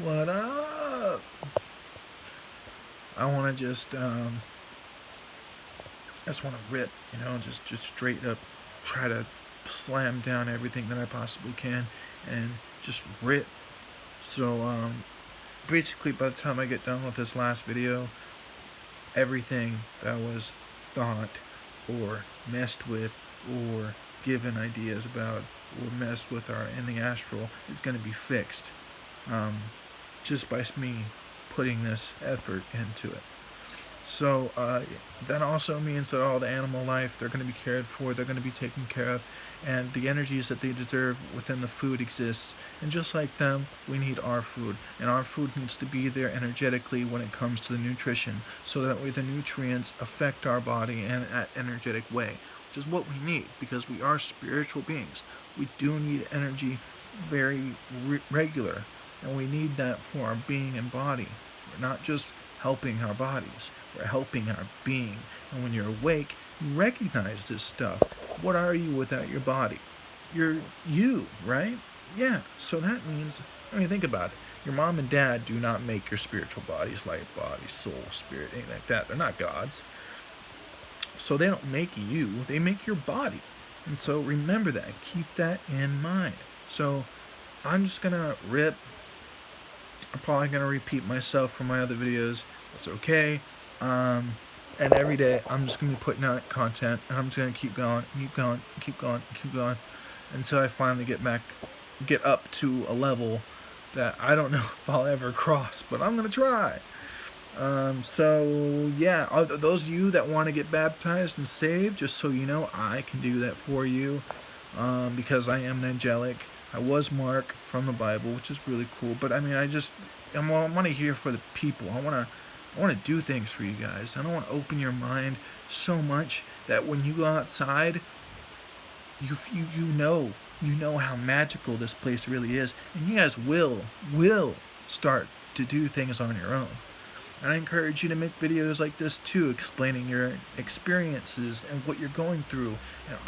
What up? I want to just want to rip, just straight up try to slam down everything that I possibly can and just rip. So, basically, by the time I get done with this last video, everything that was thought or messed with or given ideas about or messed with our in the astral is going to be fixed. Um, just by me putting this effort into it. So that also means that all the animal life, they're going to be cared for, they're going to be taken care of, and the energies that they deserve within the food exist. And just like them, we need our food, and our food needs to be there energetically when it comes to the nutrition, so that way the nutrients affect our body in an energetic way, which is what we need because we are spiritual beings. We do need energy very regular, and we need that for our being and body. We're not just helping our bodies, we're helping our being. And when you're awake, you recognize this stuff. What are you without your body? You're you, right? Yeah, so that means, think about it. Your mom and dad do not make your spiritual bodies, light body, soul, spirit, anything like that. They're not gods. So they don't make you, they make your body. And so remember that. Keep that in mind. So I'm just going to rip. I'm probably going to repeat myself from my other videos. That's okay. And every day I'm just going to be putting out content. And I'm just going to keep going, keep going, keep going, keep going. Until I finally get up to a level that I don't know if I'll ever cross. But I'm going to try. So yeah, those of you that want to get baptized and saved, just so you know, I can do that for you, because I am an angelic. I was Mark from the Bible, which is really cool. But I want to hear for the people. I want to do things for you guys. I don't want to open your mind so much that when you go outside, you know how magical this place really is, and you guys will start to do things on your own. And I encourage you to make videos like this too, explaining your experiences and what you're going through.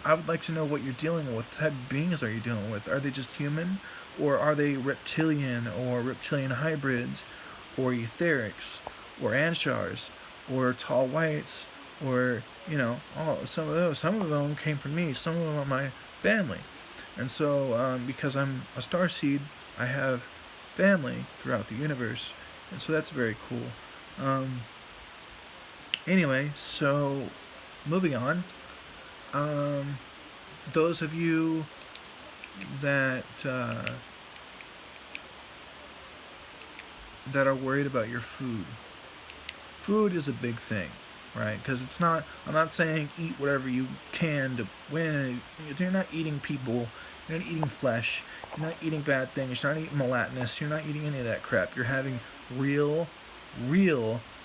I would like to know what you're dealing with. What type of beings are you dealing with? Are they just human? Or are they reptilian or reptilian hybrids? Or etherics? Or anshars? Or tall whites? Or, some of those. Some of them came from me. Some of them are my family. And so, because I'm a starseed, I have family throughout the universe. And so that's very cool. Anyway, so moving on. Those of you that that are worried about your food. Food is a big thing, right? Because it's not. I'm not saying eat whatever you can to win. You're not eating people. You're not eating flesh. You're not eating bad things. You're not eating monotonous. You're not eating any of that crap. You're having real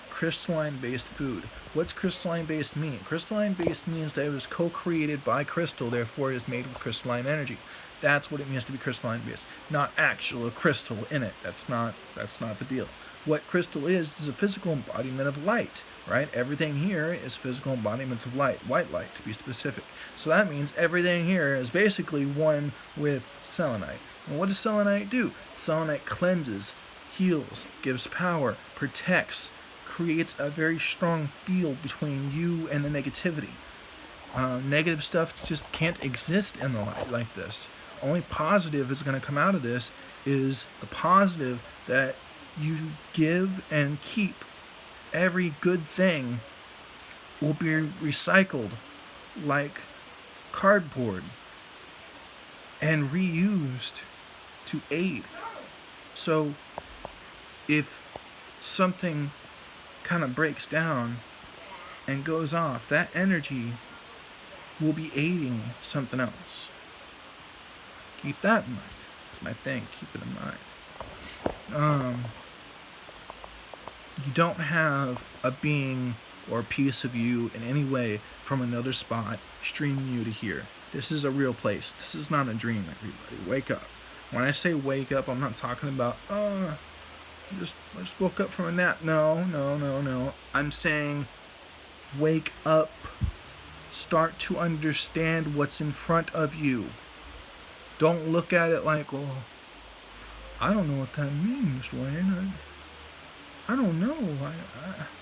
crystalline based food. What's crystalline based mean? Crystalline based means that it was co-created by crystal, therefore it is made with crystalline energy. That's what it means to be crystalline based, not actual crystal in it. That's not the deal. What crystal is a physical embodiment of light, right? Everything here is physical embodiments of light, white light to be specific. So that means everything here is basically one with selenite. And what does selenite do? Selenite cleanses, heals, gives power, protects, creates a very strong field between you and the negativity. Negative stuff just can't exist in the light like this. Only positive is going to come out of this is the positive that you give and keep. Every good thing will be recycled like cardboard and reused to aid. So if something kind of breaks down and goes off, that energy will be aiding something else. Keep that in mind. That's my thing. Keep it in mind. You don't have a being or a piece of you in any way from another spot streaming you to here. This is a real place. This is not a dream, everybody. Wake up. When I say wake up, I'm not talking about, I just woke up from a nap. No. I'm saying wake up. Start to understand what's in front of you. Don't look at it like, I don't know what that means, Wayne. I don't know.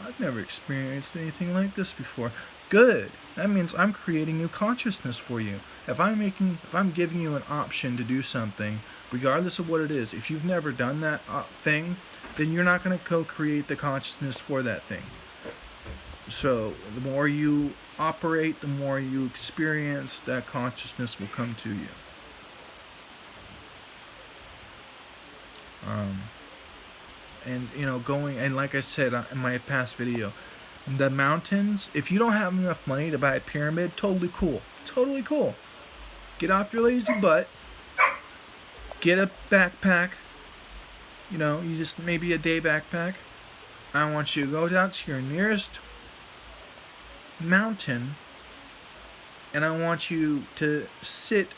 I've never experienced anything like this before. Good. That means I'm creating new consciousness for you. If I'm giving you an option to do something, regardless of what it is, if you've never done that thing, then you're not going to co-create the consciousness for that thing. So the more you operate, the more you experience, that consciousness will come to you. And going, and like I said in my past video, the mountains, if you don't have enough money to buy a pyramid, totally cool. Get off your lazy butt, get a backpack, you just maybe a day backpack. I want you to go down to your nearest mountain, and I want you to sit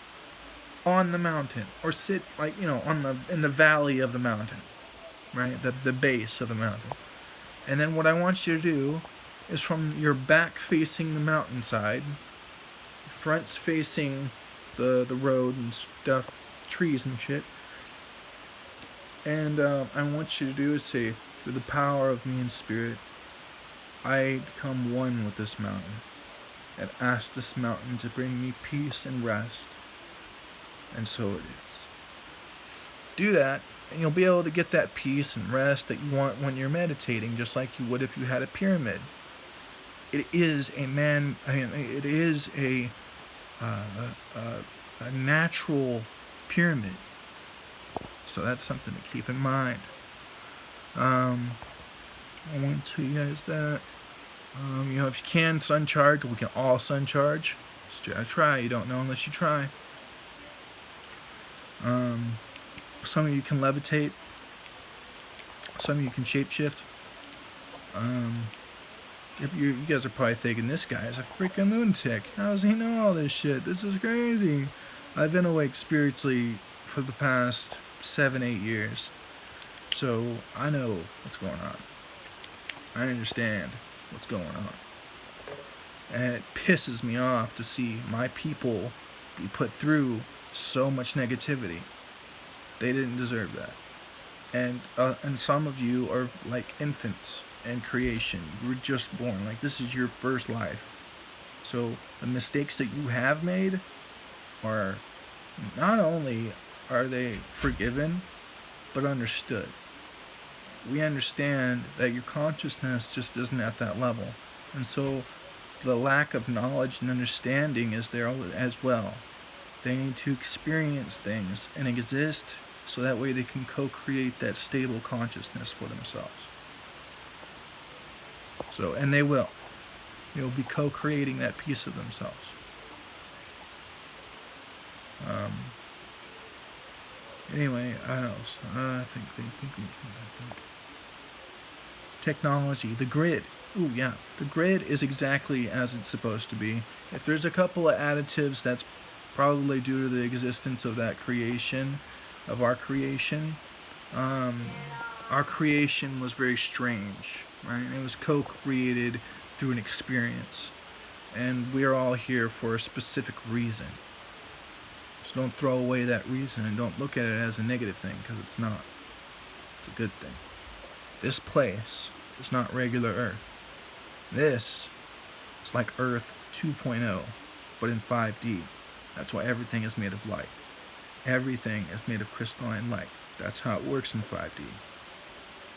on the mountain, or sit in the valley of the mountain, right? The base of the mountain. And then what I want you to do is, from your back facing the mountainside, front's facing the road and stuff, trees and shit. And I want you to do is say, through the power of me and spirit, I become one with this mountain, and ask this mountain to bring me peace and rest. And so it is. Do that, and you'll be able to get that peace and rest that you want when you're meditating, just like you would if you had a pyramid. It is a natural pyramid. So that's something to keep in mind. I want to tell you guys that. If you can sun charge, we can all sun charge. Just try. You don't know unless you try. Some of you can levitate. Some of you can shapeshift. You guys are probably thinking, this guy is a freaking lunatic. How does he know all this shit? This is crazy. I've been awake spiritually for the past 7-8 years. So I know what's going on. I understand what's going on. And it pisses me off to see my people be put through so much negativity. They didn't deserve that. And some of you are like infants in creation. You were just born. Like, this is your first life. So the mistakes that you have made are, not only are they forgiven, but understood. We understand that your consciousness just isn't at that level. And so the lack of knowledge and understanding is there as well. They need to experience things and exist, so that way they can co-create that stable consciousness for themselves. So, and they will. They'll be co-creating that piece of themselves. Anyway, what else? I think. Technology, the grid. Ooh, yeah. The grid is exactly as it's supposed to be. If there's a couple of additives, that's probably due to the existence of that creation, of our creation. Our creation was very strange, right? It was co-created through an experience. And we are all here for a specific reason. So don't throw away that reason, and don't look at it as a negative thing, because it's not. It's a good thing. This place is not regular Earth. This is like Earth 2.0, but in 5D. That's why everything is made of light. Everything is made of crystalline light. That's how it works in 5D.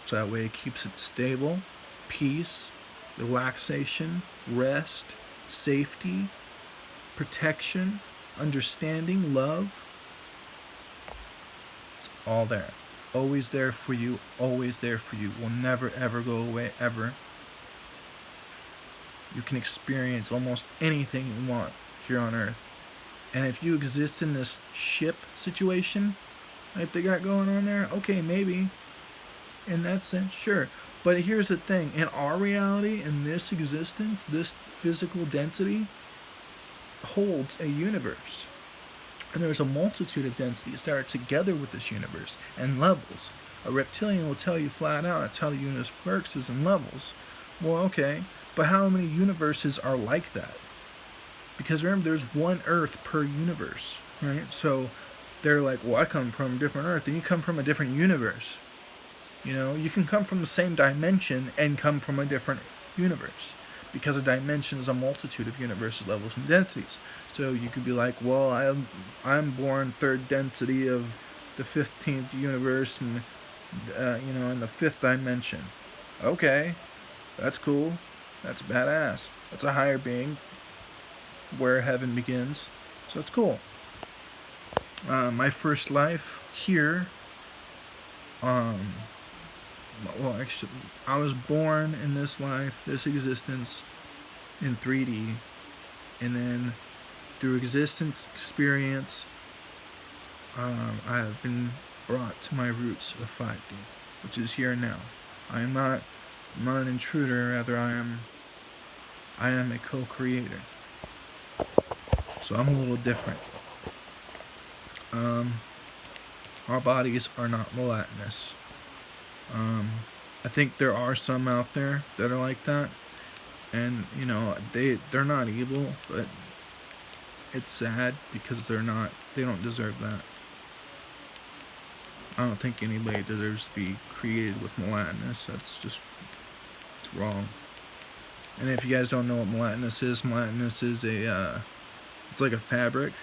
So that way it keeps it stable, peace, relaxation, rest, safety, protection, understanding, love. It's all there. Always there for you, always there for you. Will never ever go away, ever. You can experience almost anything you want here on Earth. And if you exist in this ship situation like they got going on there, okay, maybe. In that sense, sure. But here's the thing. In our reality, in this existence, this physical density holds a universe. And there's a multitude of densities that are together with this universe and levels. A reptilian will tell you flat out, that's how the universe works, is in levels. Well, okay, but how many universes are like that? Because remember, there's one Earth per universe, right? So they're like, well, I come from a different Earth, and you come from a different universe. You know, you can come from the same dimension and come from a different universe, because a dimension is a multitude of universes, levels, and densities. So you could be like, well, I'm born third density of the 15th universe, and in the fifth dimension. Okay, that's cool. That's badass. That's a higher being, where heaven begins. So it's cool. My first life here. Actually, I was born in this life, this existence, in 3D, and then through existence experience, I have been brought to my roots of 5D, which is here and now. I'm not an intruder. Rather, I am a co-creator. So I'm a little different. Our bodies are not monotonous. I think there are some out there that are like that, and they're not evil, but it's sad because they don't deserve that. I don't think anybody deserves to be created with monotonous. It's wrong. And if you guys don't know what monotonous is it's like a fabric.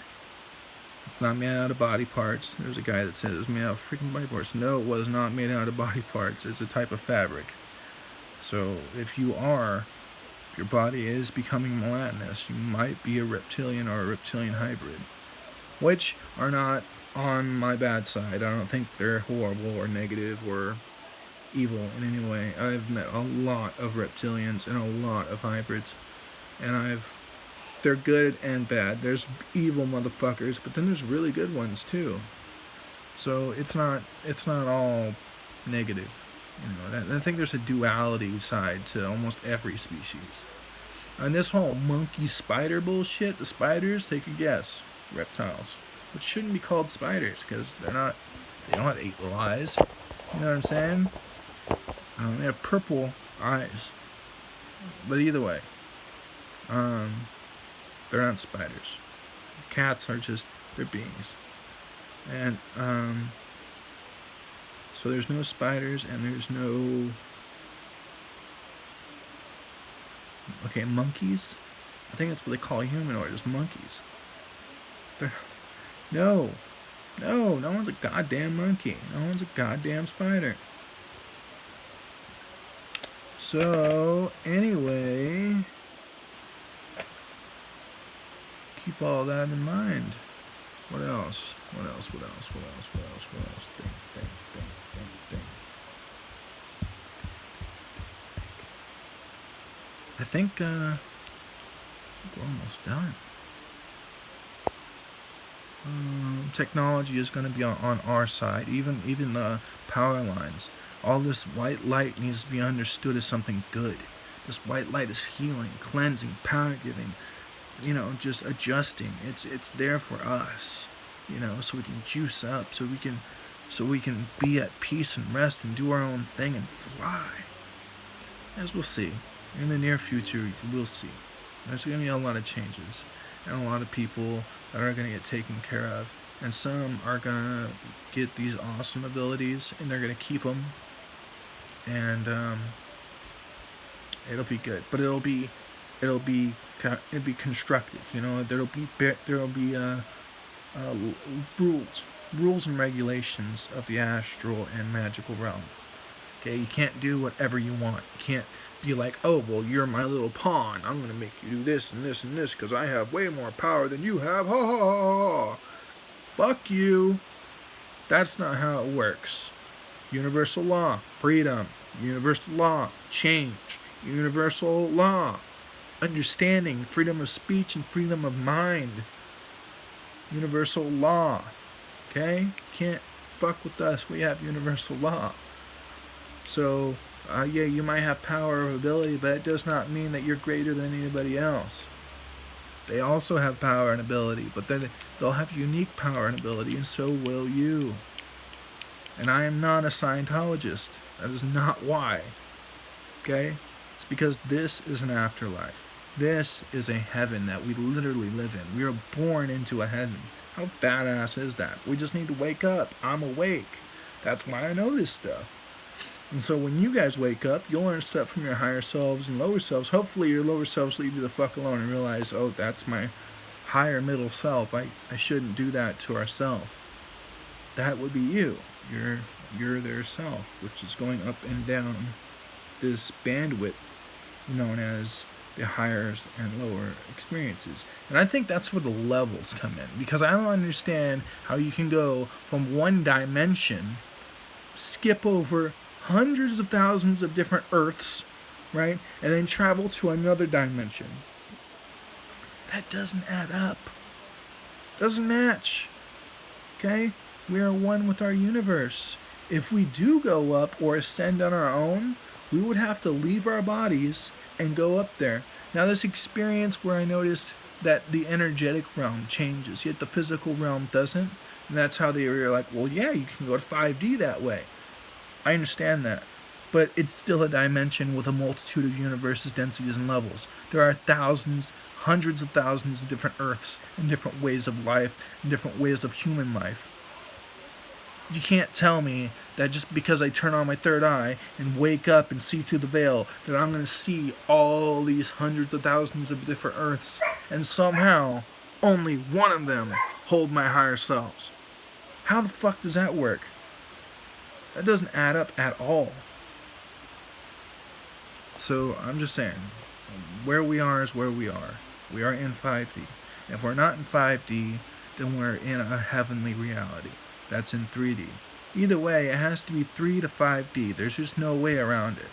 It's not made out of body parts. There's a guy that said it was made out of freaking body parts. No, it was not made out of body parts. It's a type of fabric. So if your body is becoming monotonous, you might be a reptilian or a reptilian hybrid, which are not on my bad side. I don't think they're horrible or negative or evil in any way. I've met a lot of reptilians and a lot of hybrids, and they're good and bad. There's evil motherfuckers, but then there's really good ones too. So it's not all negative. I think there's a duality side to almost every species. And this whole monkey spider bullshit, the spiders, take a guess, reptiles, which shouldn't be called spiders because they don't have 8 little eyes. You know what I'm saying? They have purple eyes. But either way, they're not spiders. Cats are they're beings. And, so there's no spiders and there's no... Okay, monkeys? I think that's what they call humanoids, monkeys. No one's a goddamn monkey. No one's a goddamn spider. So, anyway, keep all that in mind. What else? Think. I think we're almost done. Technology is going to be on our side, even the power lines. All this white light needs to be understood as something good. This white light is healing, cleansing, power giving, just adjusting. It's there for us, so we can juice up, so we can be at peace and rest and do our own thing and fly. As we'll see. In the near future, we'll see. There's going to be a lot of changes and a lot of people that are going to get taken care of. And some are going to get these awesome abilities and they're going to keep them. And it'll be good. But it'll be constructive. There'll be rules and regulations of the astral and magical realm. Okay, you can't do whatever you want. You can't be like, oh, well, you're my little pawn. I'm going to make you do this and this and this because I have way more power than you have. Ha ha ha ha. Fuck you. That's not how it works. Universal law, freedom. Universal law, change. Universal law, understanding, freedom of speech and freedom of mind. Universal law. Okay? Can't fuck with us. We have universal law. So, you might have power or ability, but it does not mean that you're greater than anybody else. They also have power and ability, but then they'll have unique power and ability, and so will you. And I am not a Scientologist. That is not why. Okay? It's because this is an afterlife. This is a heaven that we literally live in. We are born into a heaven. How badass is that? We just need to wake up. I'm awake. That's why I know this stuff. And so when you guys wake up, you'll learn stuff from your higher selves and lower selves. Hopefully your lower selves leave you the fuck alone and realize, oh, that's my higher middle self. I shouldn't do that to ourself. That would be you. You're their self, which is going up and down this bandwidth known as the higher and lower experiences. And I think that's where the levels come in, because I don't understand how you can go from one dimension, skip over hundreds of thousands of different Earths, right, and then travel to another dimension. That doesn't add up. Doesn't match. Okay? We are one with our universe. If we do go up or ascend on our own, we would have to leave our bodies and go up there. Now, this experience where I noticed that the energetic realm changes, yet the physical realm doesn't, and that's how they were like, well, yeah, you can go to 5D that way. I understand that. But it's still a dimension with a multitude of universes, densities, and levels. There are thousands, hundreds of thousands of different Earths and different ways of life and different ways of human life. You can't tell me that just because I turn on my third eye and wake up and see through the veil that I'm going to see all these hundreds of thousands of different Earths and somehow only one of them hold my higher selves. How the fuck does that work? That doesn't add up at all. So I'm just saying, where we are is where we are. We are in 5D. If we're not in 5D, then we're in a heavenly reality. That's in 3D. Either way, it has to be 3 to 5D. There's just no way around it.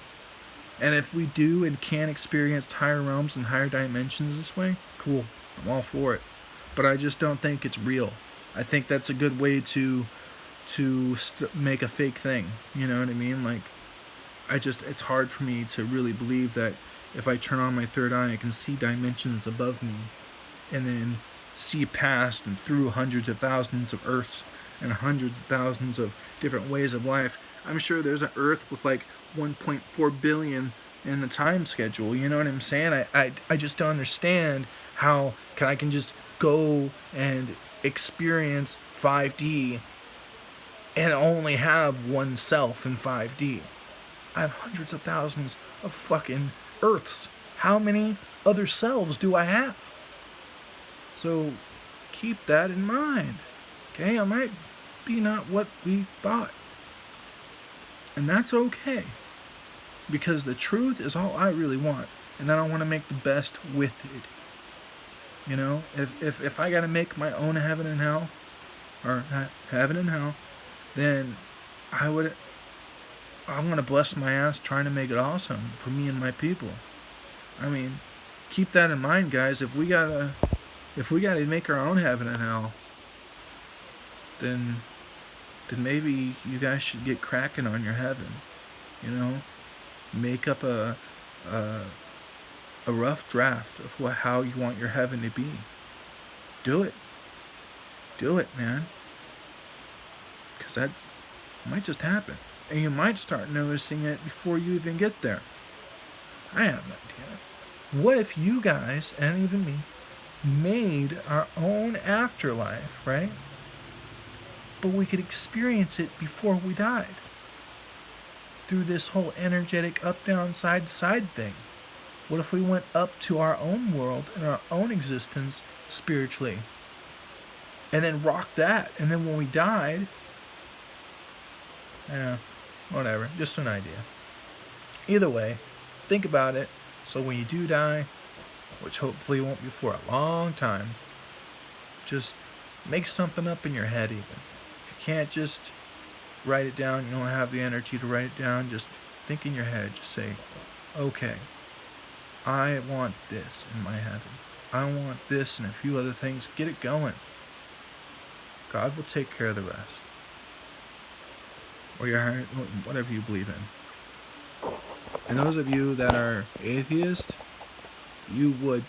And if we do and can experience higher realms and higher dimensions this way, cool. I'm all for it. But I just don't think it's real. I think that's a good way to make a fake thing. You know what I mean? Like, it's hard for me to really believe that if I turn on my third eye, I can see dimensions above me and then see past and through hundreds of thousands of Earths and hundreds of thousands of different ways of life. I'm sure there's an Earth with like 1.4 billion in the time schedule. You know what I'm saying? I just don't understand how I can just go and experience 5D and only have one self in 5D. I have hundreds of thousands of fucking Earths. How many other selves do I have? So keep that in mind. Okay, I might be not what we thought. And that's okay. Because the truth is all I really want. And then I want to make the best with it. You know, if I gotta make my own heaven and hell, or heaven and hell, then I'm gonna bless my ass trying to make it awesome for me and my people. I mean, keep that in mind, guys. If we gotta make our own heaven and hell, then maybe you guys should get cracking on your heaven. You know, make up a rough draft of how you want your heaven to be. Do it, man. Because that might just happen, and you might start noticing it before you even get there. I have an idea. What if you guys, and even me, made our own afterlife, right? But we could experience it before we died. Through this whole energetic up, down, side to side thing. What if we went up to our own world and our own existence spiritually? And then rocked that. And then when we died, whatever. Just an idea. Either way, think about it. So when you do die, which hopefully won't be for a long time, just make something up in your head even. If you can't just write it down, you don't have the energy to write it down, just think in your head. Just say, okay, I want this in my heaven. I want this and a few other things. Get it going. God will take care of the rest. Or your heart, whatever you believe in. And those of you that are atheist, you would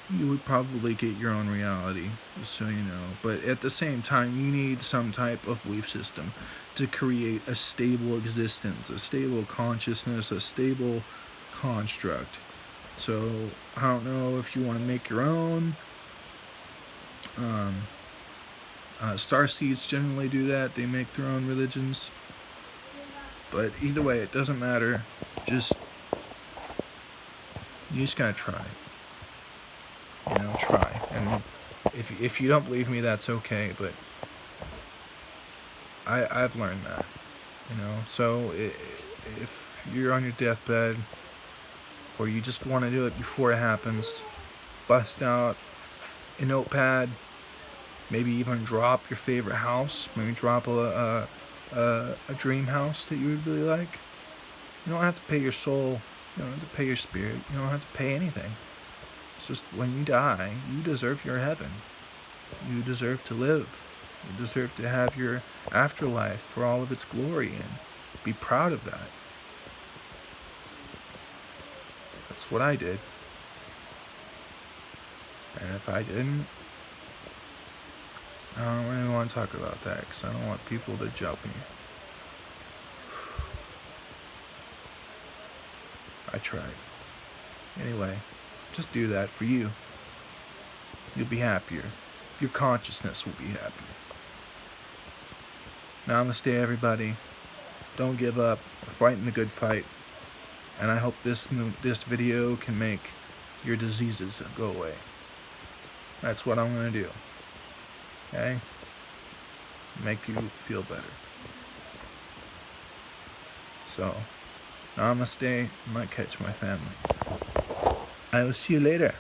probably get your own reality, just so you know. But at the same time, you need some type of belief system to create a stable existence, a stable consciousness, a stable construct. So I don't know if you want to make your own. Star seeds generally do that. They make their own religions. But either way, it doesn't matter. Just you just gotta try. Try. And if you don't believe me, that's okay. But I've learned that. So if you're on your deathbed, or you just want to do it before it happens, bust out a notepad. Maybe even drop your favorite house. Maybe drop a dream house that you would really like. You don't have to pay your soul. You don't have to pay your spirit. You don't have to pay anything. It's just when you die, you deserve your heaven. You deserve to live. You deserve to have your afterlife for all of its glory and be proud of that. That's what I did. And if I didn't, I don't really want to talk about that because I don't want people to judge me. I tried. Anyway, just do that for you. You'll be happier. Your consciousness will be happier. Namaste, everybody. Don't give up. We're fighting the good fight. And I hope this video can make your diseases go away. That's what I'm going to do. Okay? Make you feel better. So, namaste. I might catch my family. I will see you later.